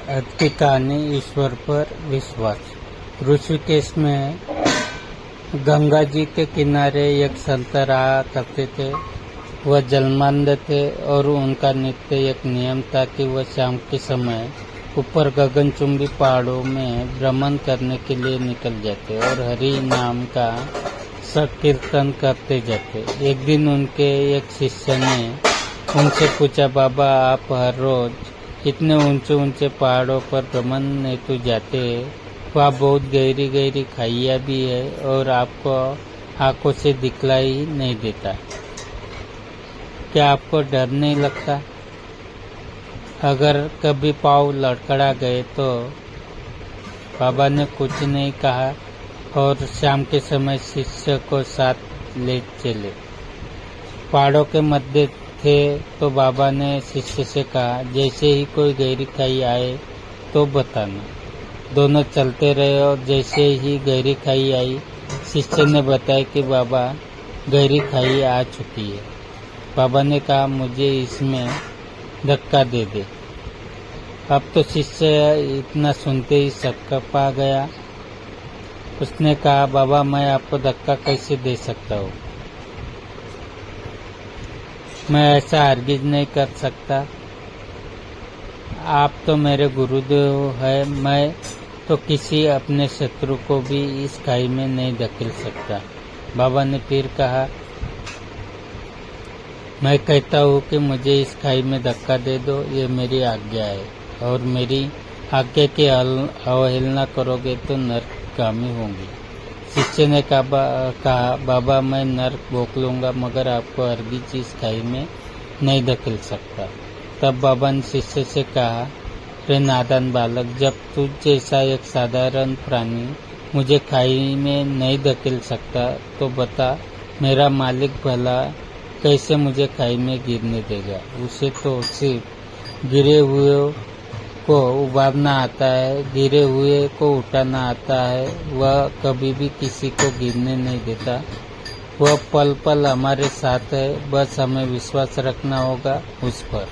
आज की कहानी ईश्वर पर विश्वास। ऋषिकेश में गंगा जी के किनारे एक संत रहा करते थे। वह जलमंद थे और उनका नित्य एक नियम था कि वह शाम के समय ऊपर गगनचुंबी पहाड़ों में भ्रमण करने के लिए निकल जाते और हरि नाम का संकीर्तन करते जाते। एक दिन उनके एक शिष्य ने उनसे पूछा, बाबा आप हर रोज इतने ऊंचे ऊंचे पहाड़ों पर भ्रमण हेतु जाते हैं, वहाँ बहुत गहरी गहरी खाइयाँ भी है और आपको आंखों से दिखलाई नहीं देता, क्या आपको डर नहीं लगता? अगर कभी पाँव लड़खड़ा गए तो? बाबा ने कुछ नहीं कहा और शाम के समय शिष्य को साथ ले चले। पहाड़ों के मध्य थे तो बाबा ने शिष्य से कहा, जैसे ही कोई गहरी खाई आए तो बताना। दोनों चलते रहे और जैसे ही गहरी खाई आई, शिष्य ने बताया कि बाबा गहरी खाई आ चुकी है। बाबा ने कहा, मुझे इसमें धक्का दे दे। अब तो शिष्य इतना सुनते ही सकपा गया। उसने कहा, बाबा मैं आपको धक्का कैसे दे सकता हूँ, मैं ऐसा हरगिज नहीं कर सकता। आप तो मेरे गुरुदेव है, मैं तो किसी अपने शत्रु को भी इस खाई में नहीं धकेल सकता। बाबा ने फिर कहा, मैं कहता हूँ कि मुझे इस खाई में धक्का दे दो, ये मेरी आज्ञा है और मेरी आज्ञा की अवहेलना करोगे तो नरकगामी होंगी। शिष्य ने कहा, बाबा मैं नरक भोग लूंगा मगर आपको हरगिज इस खाई में नहीं धकेल सकता। तब बाबा ने शिष्य से कहा, रे नादान बालक, जब तुझ जैसा एक साधारण प्राणी मुझे खाई में नहीं धकेल सकता तो बता मेरा मालिक भला कैसे मुझे खाई में गिरने देगा? उसे तो सिर्फ गिरे हुए को उबारना आता है, गिरे हुए को उठाना आता है। वह कभी भी किसी को गिरने नहीं देता। वह पल पल हमारे साथ है, बस हमें विश्वास रखना होगा उस पर।